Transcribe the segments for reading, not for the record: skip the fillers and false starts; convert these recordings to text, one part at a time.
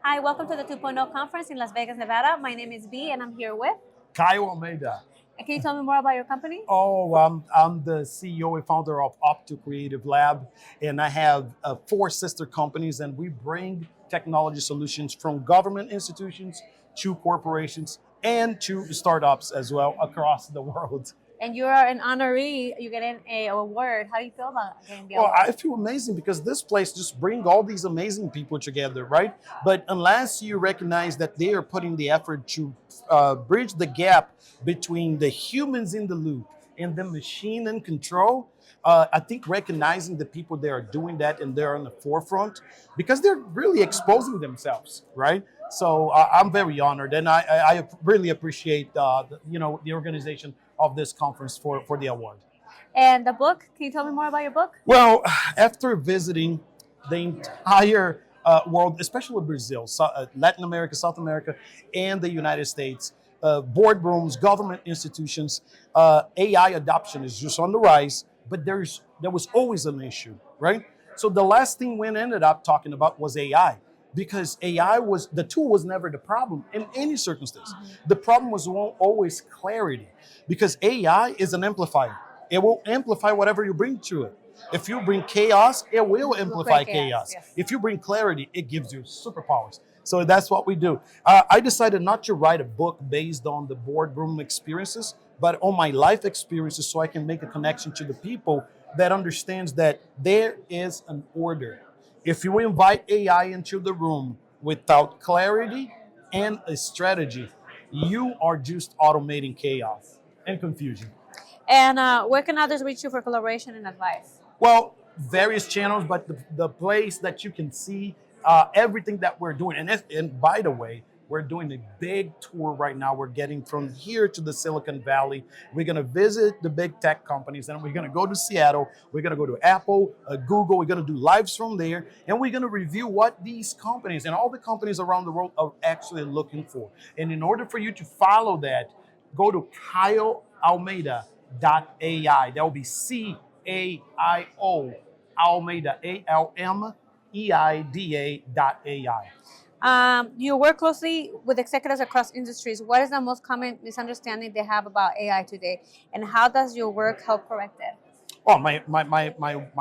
Hi, welcome to the 2.0 conference in Las Vegas, Nevada. My name is B, and I'm here with. Caio Almeida. And can you tell me more about your company? I'm the CEO and founder of Opto Creative Lab, and I have four sister companies, and we bring technology solutions from government institutions to corporations and to startups as well across the world. And you are an honoree. You get an award. How do you feel about getting the Well, award? I feel amazing because this place just bring all these amazing people together, right? But unless you recognize that they are putting the effort to bridge the gap between the humans in the loop and the machine in control, I think recognizing the people that are doing that and they're on the forefront because they're really exposing themselves, right? So I'm very honored, and I really appreciate the organization of this conference for the award. And the book, can you tell me more about your book? Well, after visiting the entire world, especially Brazil, Latin America, South America, and the United States, boardrooms, government institutions, AI adoption is just on the rise, but there was always an issue, right? So the last thing we ended up talking about was AI. Because AI was the tool was never the problem in any circumstance. The problem was always clarity. Because AI is an amplifier. It will amplify whatever you bring to it. If you bring chaos, it will amplify chaos. Yes. If you bring clarity, it gives you superpowers. So that's what we do. I decided not to write a book based on the boardroom experiences, but on my life experiences so I can make a connection to the people that understands that there is an order. If you invite AI into the room without clarity and a strategy, you are just automating chaos and confusion. And where can others reach you for collaboration and advice? Well, various channels, but the place that you can see everything that we're doing. And by the way, we're doing a big tour right now. We're getting from here to the Silicon Valley. We're going to visit the big tech companies, and we're going to go to Seattle. We're going to go to Apple, Google. We're going to do lives from there, and we're going to review what these companies and all the companies around the world are actually looking for. And in order for you to follow that, go to CaioAlmeida.ai. That will be CAIO Almeida, ALMEIDA.ai. You work closely with executives across industries. What is the most common misunderstanding they have about AI today, and how does your work help correct it? Oh, my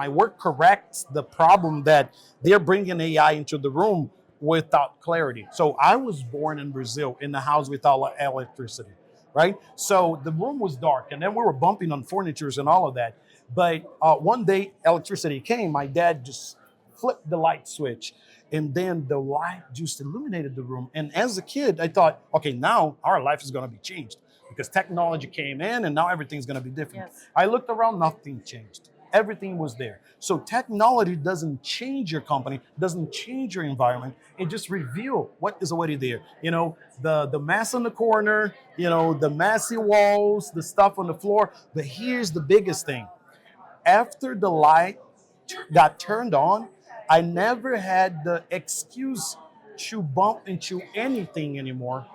work corrects the problem that they're bringing AI into the room without clarity. So I was born in Brazil in a house without electricity, right? So the room was dark, and then we were bumping on furnitures and all of that. But one day electricity came. My dad just flipped the light switch, and then the light just illuminated the room. And as a kid, I thought, okay, now our life is going to be changed because technology came in and now everything's going to be different. Yes. I looked around, nothing changed. Everything was there. So technology doesn't change your company, doesn't change your environment. It just reveals what is already there. You know, the mess in the corner, the messy walls, the stuff on the floor. But here's the biggest thing. After the light got turned on, I never had the excuse to bump into anything anymore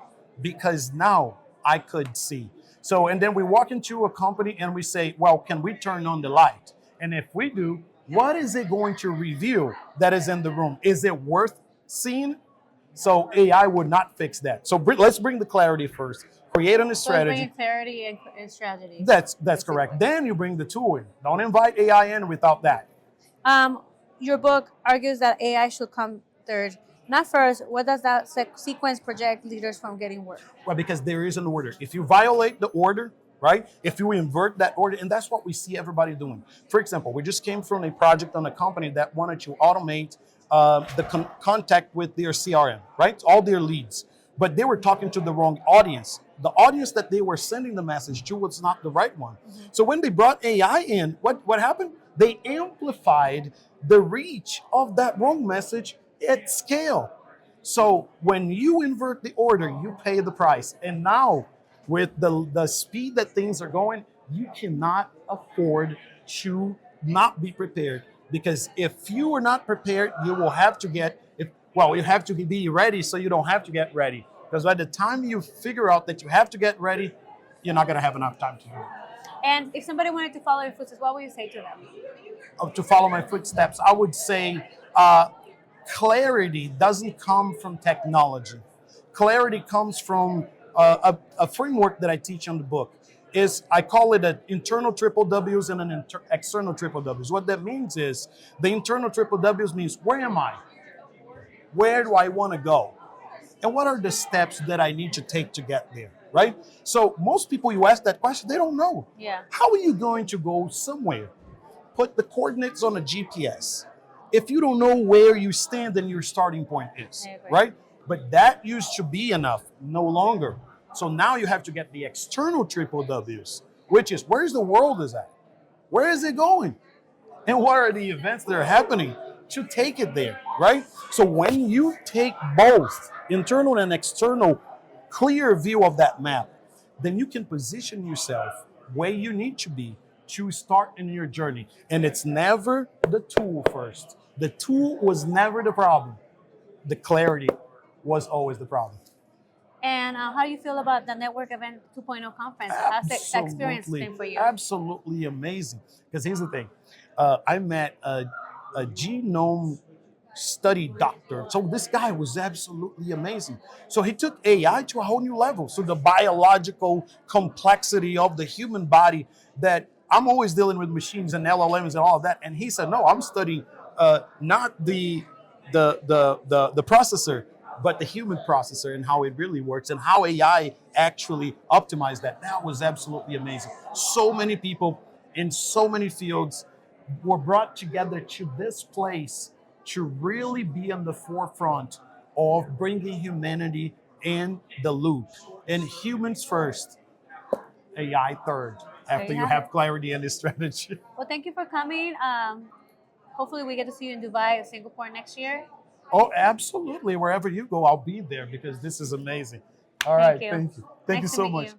because now I could see. So, and then we walk into a company and we say, well, can we turn on the light? And if we do, what is it going to reveal that is in the room? Is it worth seeing? So AI would not fix that. So let's bring the clarity first. Create a So strategy. bringing clarity and strategy. That's correct. Then you bring the tool in. Don't invite AI in without that. Your book argues that AI should come third, not first. What does that sequence project leaders from getting work? Well, because there is an order. If you violate the order, right? If you invert that order, and that's what we see everybody doing. For example, we just came from a project on a company that wanted to automate the contact with their CRM, right? All their leads. But they were talking to the wrong audience. The audience that they were sending the message to was not the right one. So when they brought AI in, what happened? They amplified the reach of that wrong message at scale. So when you invert the order, you pay the price. And now, with the speed that things are going, you cannot afford to not be prepared. Because if you are not prepared, you will have to you have to be ready so you don't have to get ready. Because by the time you figure out that you have to get ready, you're not going to have enough time to do it. And if somebody wanted to follow your footsteps, what would you say to them? To follow my footsteps, I would say clarity doesn't come from technology. Clarity comes from a framework that I teach in the book. I call it an internal triple W's and an external triple W's. What that means is the internal triple W's means where am I? Where do I want to go? And what are the steps that I need to take to get there, right? So most people, you ask that question, they don't know. Yeah. How are you going to go somewhere? Put the coordinates on a GPS. If you don't know where you stand, then your starting point is, right? But that used to be enough, no longer. So now you have to get the external triple W's, which is where's the world is at? Where is it going? And what are the events that are happening to take it there, right? So when you take both internal and external clear view of that map, then you can position yourself where you need to be to start in your journey. And it's never the tool first. The tool was never the problem. The clarity was always the problem. And how do you feel about the Network Event 2.0 conference? How's that experience been for you? Absolutely amazing. Because here's the thing. I met a genome study doctor. So this guy was absolutely amazing. So he took AI to a whole new level. So the biological complexity of the human body that I'm always dealing with machines and LLMs and all of that. And he said, no, I'm studying not the processor, but the human processor and how it really works and how AI actually optimized that. That was absolutely amazing. So many people in so many fields were brought together to this place to really be on the forefront of bringing humanity in the loop. And humans first, AI third, after you have clarity and the strategy. Well, thank you for coming. Hopefully we get to see you in Dubai or Singapore next year. Oh, absolutely. Wherever you go, I'll be there because this is amazing. All right. Thank you. Thank you so much.